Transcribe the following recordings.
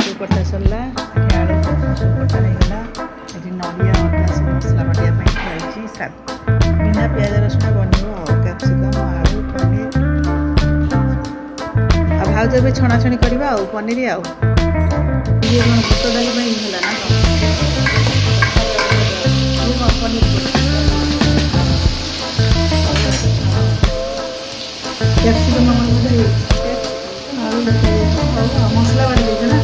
आलू कटा सरला आलू कटा नहीं गला ये नड़िया अदा सब मसला बाटिया खाई बिना प्याज रसुण बनव कैप्सिकम आलू पनीर आ भाज भी छणाछणी करवा पनीर आउ ये बुट डाली है ना कैप्सिकम मसला बाटी देते ना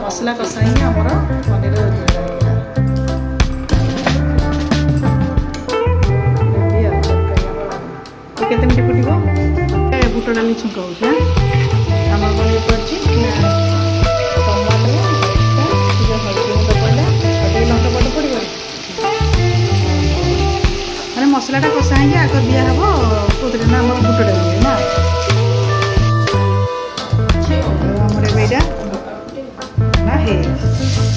मसला कषा ही आमर पनीर केते मिनट फुटो बुट डाली छुंक हो मसलाटा कषा है आग दिया हम कौन ना आम बुट डाली ना आमर एटा ना हे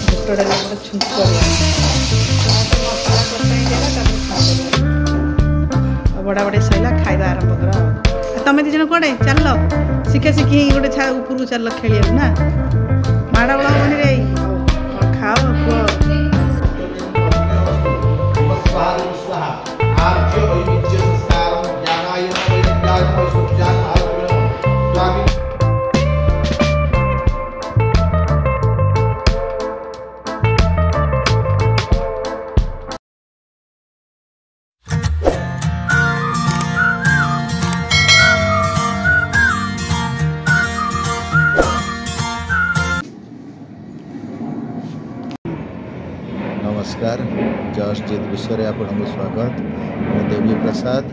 बुट डाली छुंक मसला कषा बड़ा बड़े सैला खाଇବା आरंभ कर तमें दिजन कौटे चल शिखा शिखी गोटे ऊपर चल खेल ना माड़ बड़ा हबनी रे खाओ नमस्कार जस्ट जित विषय आपको स्वागत मो देवी प्रसाद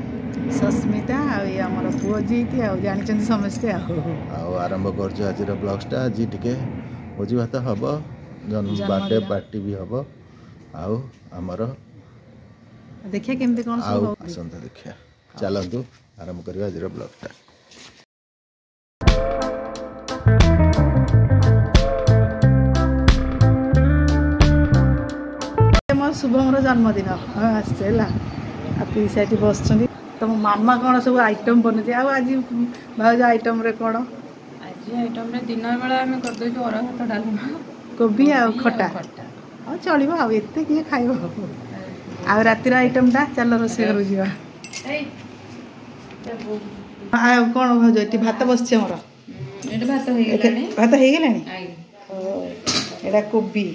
सस्मिता आमर पुओ जीत जानते समस्ते आरंभ कर आज ब्लग्सटा आज टे भोजी भात हम जन्म बर्थडे पार्टी भी हम आमर देखिए केमती कौन आसंता देखिए चलतु आरंभ कर आज ब्लग्सटा शुभम जन्मदिन आसला पीसा बस तुम मामा कौन सब आइटम बनुचे आज भाज आइटम रे कौन आज आइटम रे दिन बेला आम करदे अरह भात डालमा कोबी आ खटा हाँ चलो आते किए खाइब आ रातिर आइटमटा चल रोसे करू जा कौन भाज ये भात बस भात हो गला एटा कोबी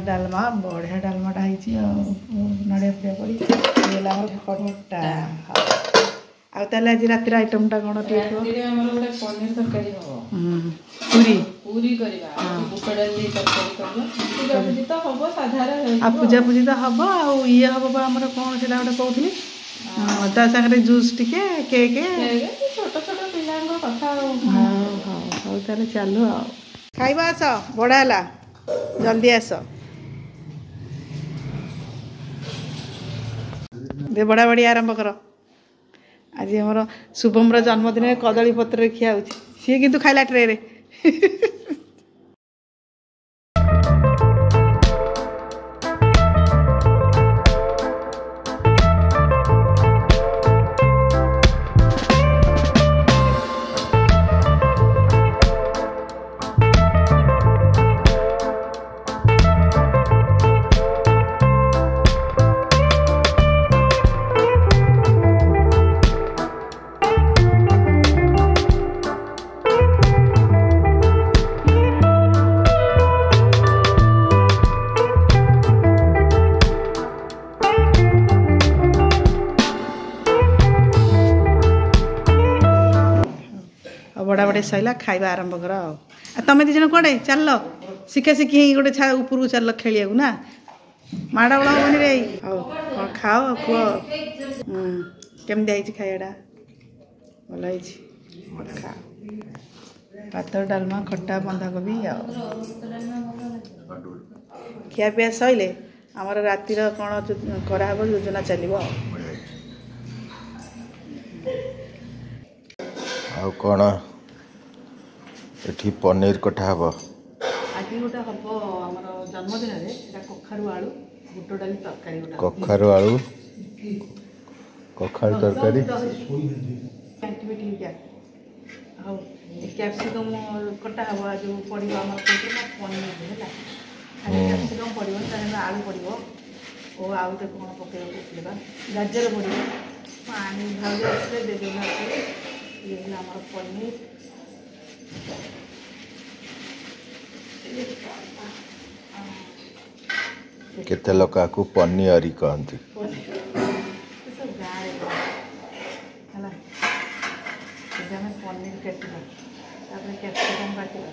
डालमा बढ़िया डालमाटा नड़िया फड़िया पड़ी खटा आज रात आइटमटा कौन पनीर तरकारी पूरी पूरी बुट डाली तरकारी तो हम साधार पूजा पूजी तो हम ये हम आम कौन से गोटे कहती सागर जूस टिके केक छोट छोट पिला कथा हाँ ताले चलो खाइबा आस बड़ा है जल्दी आस दे बड़ा बड़ी आरंभ कर आज आमर शुभम जन्मदिन कदली पत्र खिया सी किंतु खाइला ट्रे रे बड़ा बड़े सैला खाଇବା आरंभ कर तमें दिजन कौटे चल शिखा शिखी गोटे ऊपर चल खेल ना माड़ बड़ा हबनी रे खाओ खुआ केमती खाइबाटा भल खा भात डालमा खटा बंधाकोबी खिया पिया सैले आमर रातिर कौन कराब योजना चलो कौन एठी पनीर कटा हम आज गोटे हम आम जन्मदिन कखारू आलू बुट डाली तरकारी कखारू आलू कखारू तरकारी ଆଉ କ୍ୟାପ୍ସିକମ୍ କଟା ହେବ ଯେଉଁ ପଡ଼ିବ ଆମର କହୁଛି ପନିର ହେଲା ଖାଲି କ୍ୟାପ୍ସିକମ୍ ପଡ଼ିବ ତାହେଲେ ଆଳୁ ପଡ଼ିବ ଓ ଆଉ ଗୋଟେ କ'ଣ ପକାଇବାକୁ ପଡ଼ିବା ଗାଜର ପଡ଼ିବ ପାଣି ଭାଉଜ ଆସିଲେ ଦେବେ ଭାଉଜ ଇଏ ହେଲା ଆମର ପନିର केते लोक को पनियरी कहती सब गाँव है पनीर काटिया कैप्सिकम काटिया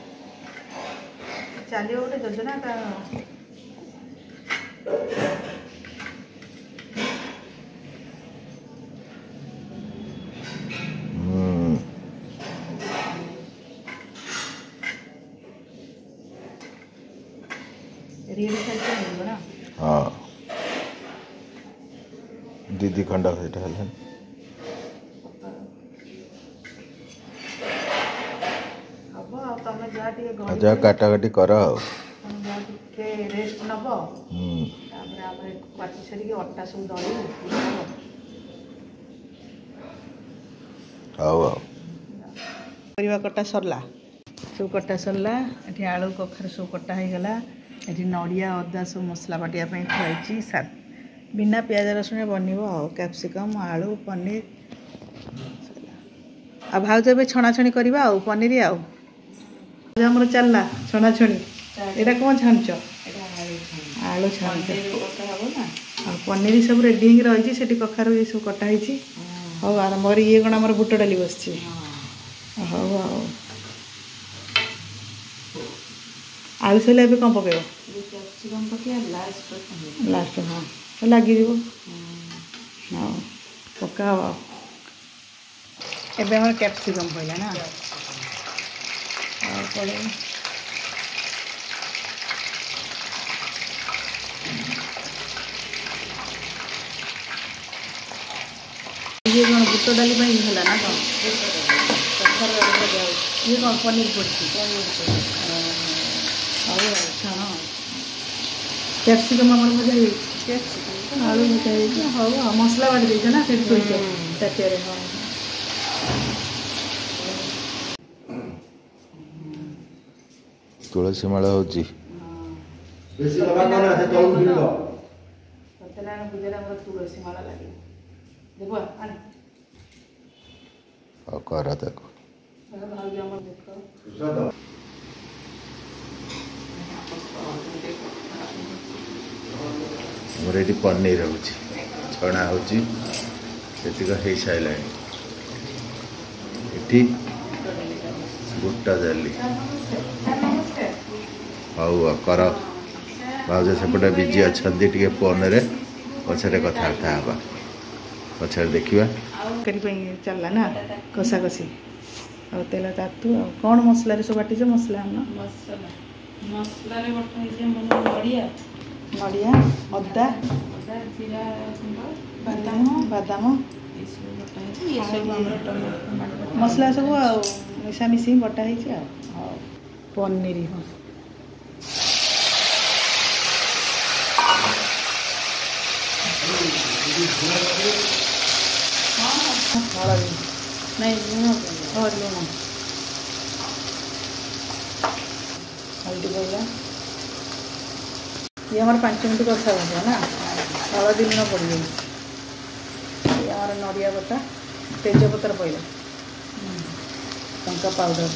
चलिए गोटे योजना हाँ दीदी खंडा सेटा है जा काटाकाटी कर रेस्ट नब काटी छाड़ी अटा सब दल परिवा कटा सरला सब कटा सरला ये आलू कखार सब कटा हो गला ये नड़िया अदा सब मसला बाटियापी खुआई बिना पियाज रसुण बनब कैप्सिकम आलू पनीर आ भाउज ए छणाछणी करवा पनीर आमर चलला छणाछणी यहाँ कौन छाणुच आलू छाणुच पनीर सब रेडी रही से कखार ये सब कटाई हाँ आरंभ कर ये कौन आम बुट डाली बस हाँ आलू सैला ए कौन पकड़ लास्ट हाँ लगे हाँ पका एवं कैप्सिकम पड़ा ना ये कौन बुट डाली है ना कौन ये कौन पनीर पड़ी छाण कैप्सिकम आम भजा आलू भजा हाँ मसला बाटी देते ना ताटिया हाँ तुलसी माला होची तुलसी माला लगे देखो करा देखो मोर ये पनीर हो छणा हो सारे ये बुटा डाली हाँ कर भाज सेपटे बिजी अच्छा टे फोन रे पछे कथबार्ता हाँ पछे देखा चलला ना कषा कषी और तेल तातु कौन मसला सब बाटी मसला मसला नड़िया अदा बादाम मसला सब मिसामिशी बटा पनीर हलदी नहीं लुण हल्दी पड़ा ये हमारे 5 मिनट कषा भजा ना हलदी लुण पड़ गई ये हमारे नड़िया बटा तेजपत्र पड़ा लंका पाउडर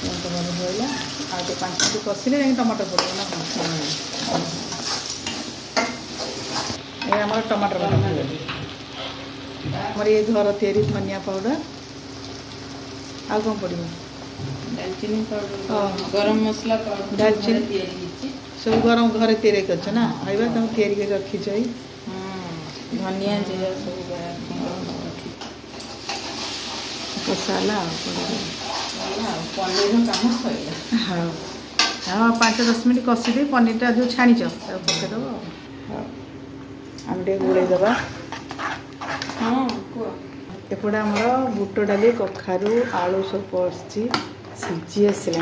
लंका पाउडर पड़ा आगे 5 मिनट कषिले टमाटर पड़े ना ये हमारे टमाटर हमारे ये घर तैयारी धनिया पाउडर आ कौन पड़ो दालचीनी पाउडर गरम मसला पाउडर दालचीनी सब गरम घर तैयारी कर ना आइबा तुम तैयारी कर रखी धनिया जीरा सब मसाला पनीर काम सैला हाँ हाँ 5-10 मिनट कषि दे पनीरटा जो छाणीच पकईदेव हाँ आम गोड़े दबा हाँ एपटे आमर बुट डाली कखारू आलू सब पड़ी सीझी आसला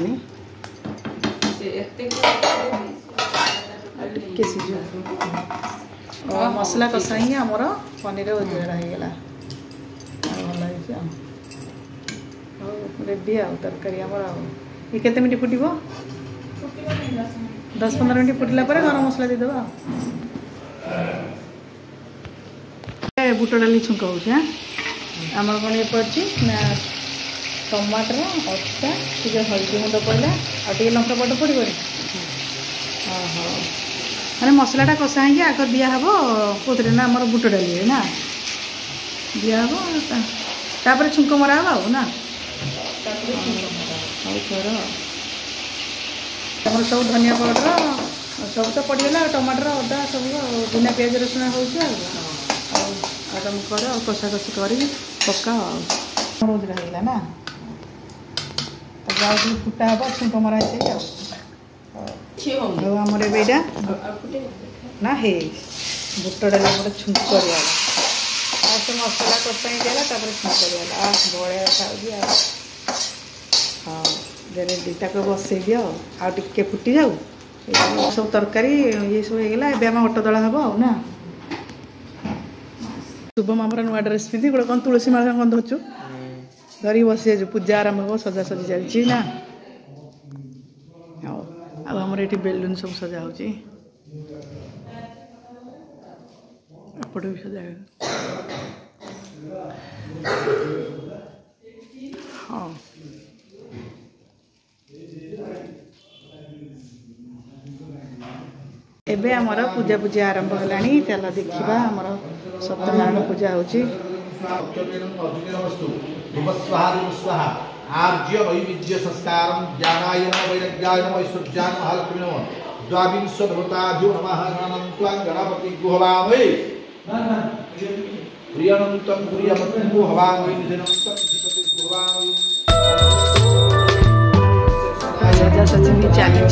टे सीझ मसला कषा ही आमर पनीर उजड़ा होगा भल रेडी आ तरकारी आमर ये केते मिनट फुटब 10-15 मिनट फुटला पर गरम मसला देदेबा बुट डाली छुंक हो आमर कौन ये पड़ी ना टमाटर अदा टे हल्दी गुंड पड़ा आगे लंका पाउडर पड़े मैंने मसलाटा कषा ही आग दिहब कौन ना आम बुट डाली ना दिहब तापर छुंक मरा ना कर सब धनिया पाउडर सब तो पड़गला टमाटर अदा सब बिना पियाज रसुण हो तुम कर कषा कषि कर पका रोजरा ना जाऊँ फुटा हम छुंक मरा आमर एटा ना हे बुट डाली गोटे छुंक करवा मसला कषा ही दिला छुंक करवा बड़े खाऊँ हाँ रेडी तक बसई दियो आगे फुटी जाऊ सब तरकारी ये सब होगा एवं आम अट दला हम ना शुभम आम नुआ ड्रेस पिंधि गोटे कौन तुलसी माला कौन धरचु धरिक बसी जाऊ पूजा आरंभ हम सजासजी चलती ना आमर ये बेलून सब सजा हो भी सजा हाँ एबे आमर पूजा पूजा आरंभ होलानी चल देखा आमर सत्यनारायण पूजा होची आर्ज्य वैविध्य संस्कारं ज्ञानाय वैराग्याय ऐश्वर्याय महालक्ष्मी नमः द्वाविंश देवताभ्यो नमः गणन्त्वां गणपति गुहवामहे प्रियनन्तं प्रियमतं गुहवामहे निधनन्तं अधिपति गुहवामहे सजा सजी चली